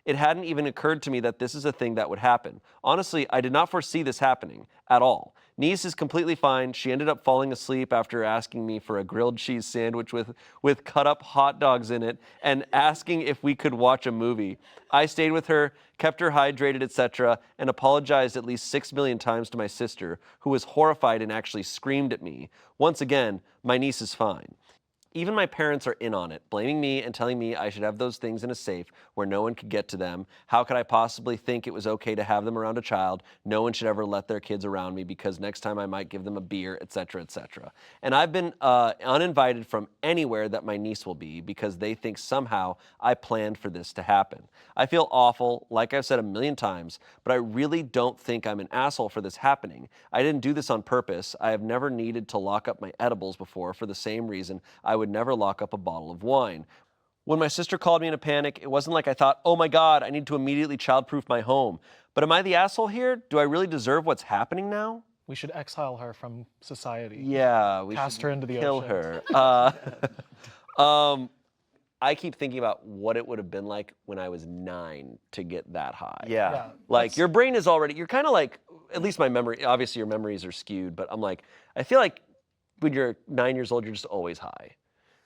It hadn't even occurred to me that this is a thing that would happen. Honestly, I did not foresee this happening at all. Niece is completely fine. She ended up falling asleep after asking me for a grilled cheese sandwich with cut up hot dogs in it and asking if we could watch a movie. I stayed with her, kept her hydrated, etc., and apologized at least 6 million times to my sister, who was horrified and actually screamed at me. Once again, my niece is fine. Even my parents are in on it, blaming me and telling me I should have those things in a safe where no one could get to them. How could I possibly think it was okay to have them around a child? No one should ever let their kids around me because next time I might give them a beer, etc., etc. And I've been uninvited from anywhere that my niece will be because they think somehow I planned for this to happen. I feel awful, like I've said a million times, but I really don't think I'm an asshole for this happening. I didn't do this on purpose. I have never needed to lock up my edibles before for the same reason I would never lock up a bottle of wine. When my sister called me in a panic, it wasn't like I thought, oh my God, I need to immediately childproof my home. But am I the asshole here? Do I really deserve what's happening now? We should exile her from society. Yeah, we Cast should her into the kill ocean. her. I keep thinking about what it would have been like when I was 9 to get that high. Yeah. Like your brain is already, you're kind of like, at least my memory, obviously your memories are skewed, but I'm like, I feel like when you're 9 years old, you're just always high.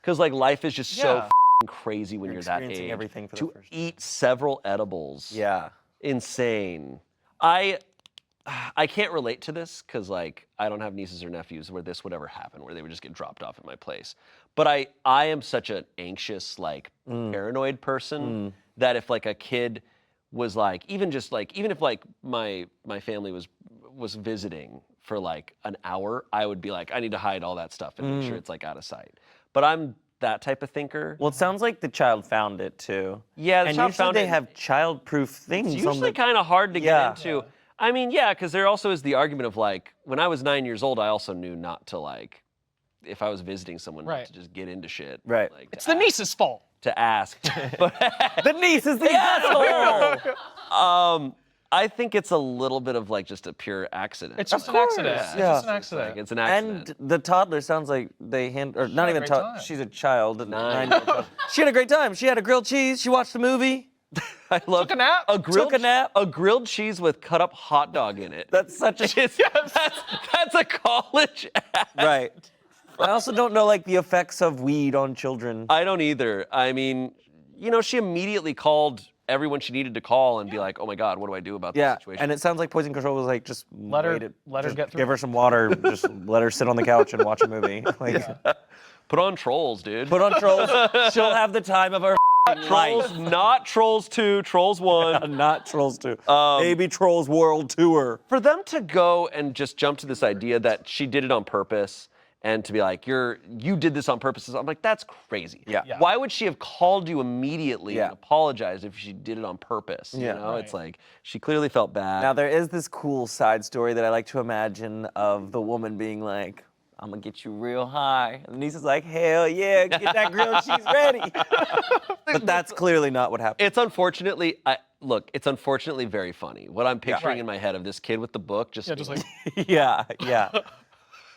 Because like life is just so crazy when you're that experiencing age. everything for the to first time. eat several edibles. Yeah. Insane. I can't relate to this because like I don't have nieces or nephews where this would ever happen, where they would just get dropped off at my place. But I am such an anxious, like paranoid person that if like a kid was like, even if like my family was visiting for like an hour, I would be like, I need to hide all that stuff and make sure it's like out of sight. But I'm that type of thinker. Well, it sounds like the child found it too. Yeah, the and child usually found they it. have child-proof things. It's on usually the... kind of hard to Yeah. get into. I mean, yeah, because there also is the argument of like, when I was 9 years old, I also knew not to like, if I was visiting someone, not Right. to just get into shit. Right. Like, It's the niece's fault. to ask. But The niece is the asshole. I think it's a little bit of like just a pure accident. It's just an course, accident. It's yeah. just an accident. Like, it's an accident. And the toddler sounds like they or not had a even great toddler. time. She's a child. 9. She had a great time. She had a grilled cheese. She watched the movie. I love Took a nap. Took a nap. A grilled cheese with cut up hot dog in it. That's such a That's a college act. right. I also don't know like the effects of weed on children. I don't either. I mean, you know, she immediately called everyone she needed to call and be like, oh my God, what do I do about this Yeah, situation? and it sounds like poison control was like just Let her just get through give it. her some water, just let her sit on the couch and watch a movie. Like Put on Trolls, dude. put on Trolls. She'll have the time of her Trolls, life. not Trolls 2, Trolls 1. Not Trolls 2. Maybe Trolls World Tour. For them to go and just jump to this idea that she did it on purpose and to be like, you did this on purpose, I'm like, that's crazy. Yeah. Yeah. Why would she have called you immediately Yeah. and apologized if she did it on purpose? Yeah. You know, Right. it's like, she clearly felt bad. Now there is this cool side story that I like to imagine of the woman being like, I'm gonna get you real high. And the niece is like, hell yeah, get that grilled cheese ready. But that's clearly not what happened. It's unfortunately, it's unfortunately very funny. What I'm picturing Right. in my head of this kid with the book, Yeah, just like Yeah, yeah.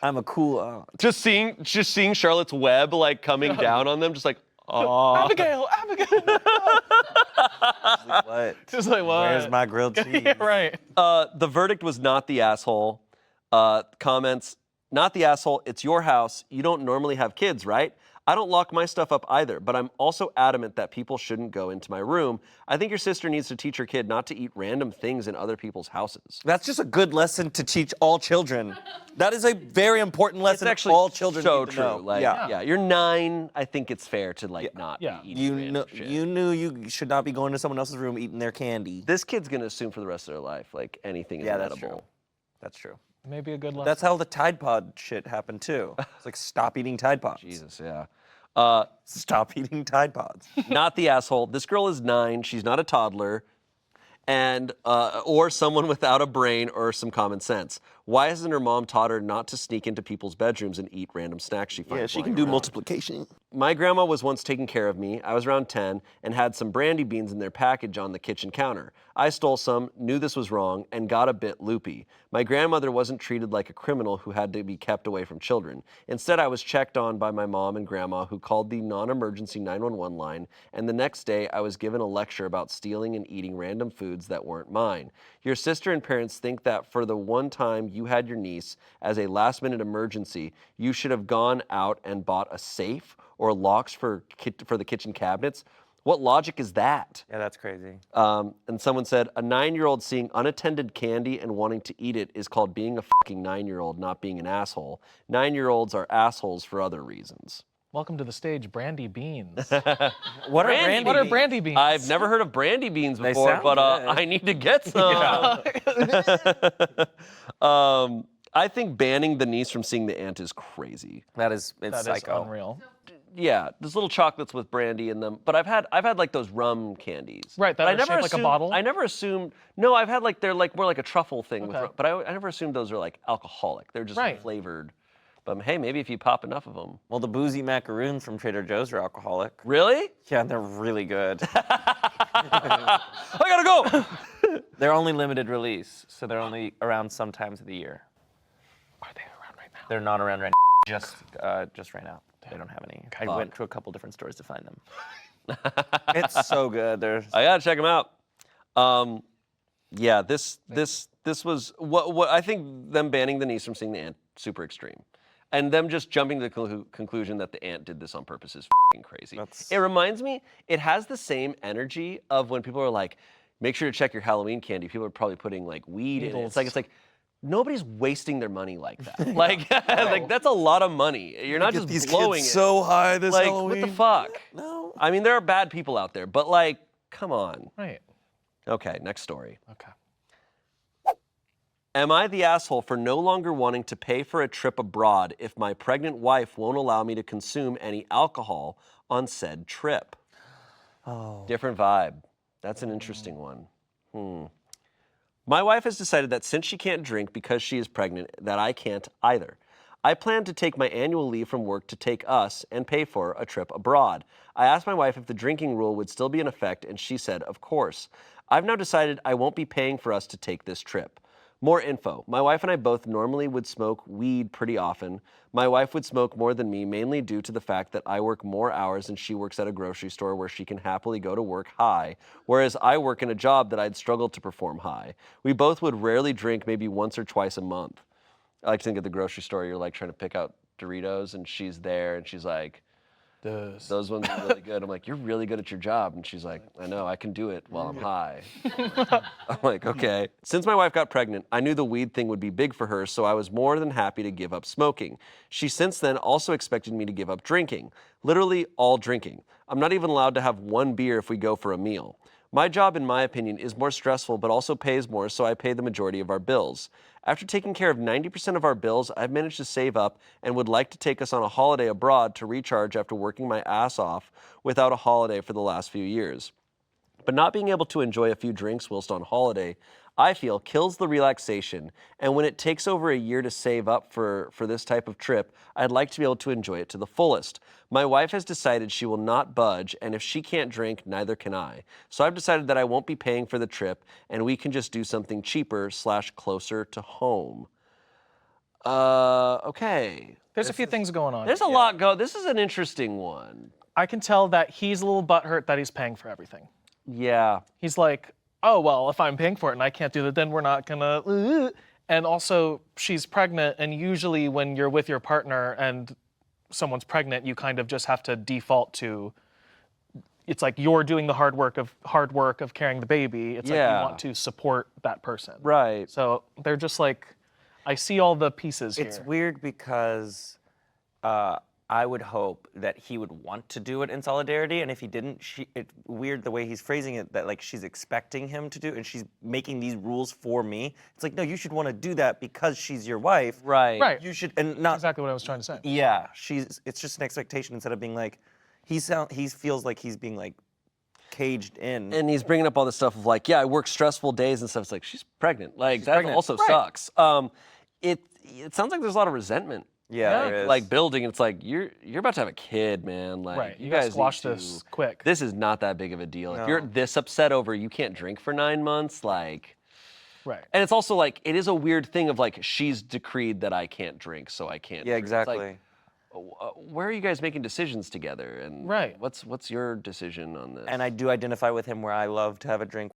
I'm a cool, just seeing Charlotte's Web like coming down on them, just like, oh. Abigail. what? Just like what? Where's my grilled cheese? Yeah, right. The verdict was not the asshole. Comments, not the asshole, it's your house. You don't normally have kids, right? I don't lock my stuff up either, but I'm also adamant that people shouldn't go into my room. I think your sister needs to teach her kid not to eat random things in other people's houses. That's just a good lesson to teach all children. That is a very important lesson all children so need to true. know. Like, yeah. yeah, you're 9. I think it's fair to like not Yeah. be eating You random know, shit. you knew you should not be going to someone else's room eating their candy. This kid's gonna assume for the rest of their life like anything is Yeah, that's edible. true. That's true. Maybe a good lesson. That's how the Tide Pod shit happened too. It's like stop eating Tide Pods. Jesus, yeah. Stop eating Tide Pods. Not the asshole. This girl is 9. She's not a toddler, and or someone without a brain or some common sense. Why hasn't her mom taught her not to sneak into people's bedrooms and eat random snacks she finds? Yeah, she can lying do around? multiplication. My grandma was once taking care of me. I was around 10 and had some brandy beans in their package on the kitchen counter. I stole some, knew this was wrong, and got a bit loopy. My grandmother wasn't treated like a criminal who had to be kept away from children. Instead, I was checked on by my mom and grandma, who called the non-emergency 911 line, and the next day I was given a lecture about stealing and eating random foods that weren't mine. Your sister and parents think that for the one time you had your niece as a last-minute emergency, you should have gone out and bought a safe or locks for the kitchen cabinets. What logic is that? Yeah, that's crazy. And someone said, a 9-year-old seeing unattended candy and wanting to eat it is called being a fucking 9-year-old, not being an asshole. 9-year-olds are assholes for other reasons. Welcome to the stage, Brandy Beans. What Brandy. What are brandy beans? I've never heard of brandy beans They before, sound but good. I need to get some. I think banning the niece from seeing the aunt is crazy. It's That is psycho. unreal. Yeah, there's little chocolates with brandy in them, but I've had like those rum candies. Right, that But are shaped like a bottle? I never assumed. No, I've had like they're like more like a truffle thing, Okay. but I never assumed those are like alcoholic. They're just Right. flavored. But hey, maybe if you pop enough of them. Well, the boozy macaroons from Trader Joe's are alcoholic. Really? Yeah, they're really good. I gotta go. They're only limited release, so they're only around some times of the year. Are they around right now? They're not around right now. Just right now. They don't have any. I went to a couple different stores to find them. It's so good. They're I gotta check them out. Yeah, this was what I think them banning the niece from seeing the aunt super extreme, and them just jumping to the conclusion that the aunt did this on purpose is f***ing crazy. It reminds me, it has the same energy of when people are like, make sure to check your Halloween candy. People are probably putting like weed in it. It's like nobody's wasting their money like that. Like that's a lot of money. You're not just blowing it. so high this Like Halloween. what the fuck? No. I mean, there are bad people out there, but like, come on. Right. Okay, next story. Okay. Am I the asshole for no longer wanting to pay for a trip abroad if my pregnant wife won't allow me to consume any alcohol on said trip? Oh. Different vibe. That's an interesting one. My wife has decided that since she can't drink because she is pregnant, that I can't either. I plan to take my annual leave from work to take us and pay for a trip abroad. I asked my wife if the drinking rule would still be in effect, and she said, of course. I've now decided I won't be paying for us to take this trip. More info. My wife and I both normally would smoke weed pretty often. My wife would smoke more than me, mainly due to the fact that I work more hours and she works at a grocery store where she can happily go to work high, whereas I work in a job that I'd struggle to perform high. We both would rarely drink, maybe once or twice a month. I like to think at the grocery store, you're like trying to pick out Doritos and she's there and she's like, those ones are really good. I'm like, you're really good at your job. And she's like, I know, I can do it while I'm high. I'm like, okay. Since my wife got pregnant, I knew the weed thing would be big for her, so I was more than happy to give up smoking. She since then also expected me to give up drinking. Literally all drinking. I'm not even allowed to have one beer if we go for a meal. My job, in my opinion, is more stressful but also pays more, so I pay the majority of our bills. After taking care of 90% of our bills, I've managed to save up and would like to take us on a holiday abroad to recharge after working my ass off without a holiday for the last few years. But not being able to enjoy a few drinks whilst on holiday, I feel, kills the relaxation, and when it takes over a year to save up for this type of trip, I'd like to be able to enjoy it to the fullest. My wife has decided she will not budge, and if she can't drink, neither can I. So I've decided that I won't be paying for the trip, and we can just do something cheaper / closer to home. Okay. There's a few things going on. There's a lot This is an interesting one. I can tell that he's a little butthurt that he's paying for everything. Yeah. He's like, oh, well, if I'm paying for it and I can't do it, then we're not gonna. And also, she's pregnant, and usually when you're with your partner and someone's pregnant, you kind of just have to default to. It's like you're doing the hard work of carrying the baby. It's like you want to support that person. Right. So they're just like, I see all the pieces here. It's weird because I would hope that he would want to do it in solidarity, and if he didn't, it's weird the way he's phrasing it, that like she's expecting him to do it, and she's making these rules for me. It's like, no, you should want to do that because she's your wife. Right. Right. You should, and not Exactly what I was trying to say. Yeah, it's just an expectation instead of being like, he feels like he's being like caged in. And he's bringing up all this stuff of like, yeah, I work stressful days and stuff. It's like, she's pregnant. Like, that pregnant. also Right. sucks. It sounds like there's a lot of resentment Yeah, there is. like building. It's like you're about to have a kid, man. Like Right. you You gotta guys squash need to- this quick. This is not that big of a deal. If you're No. this upset over you can't drink for 9 months, like. Right. And it's also like it is a weird thing of like she's decreed that I can't drink, so I can't. Yeah, drink. It's like, exactly. where are you guys making decisions together? And Right. what's your decision on this? And I do identify with him where I love to have a drink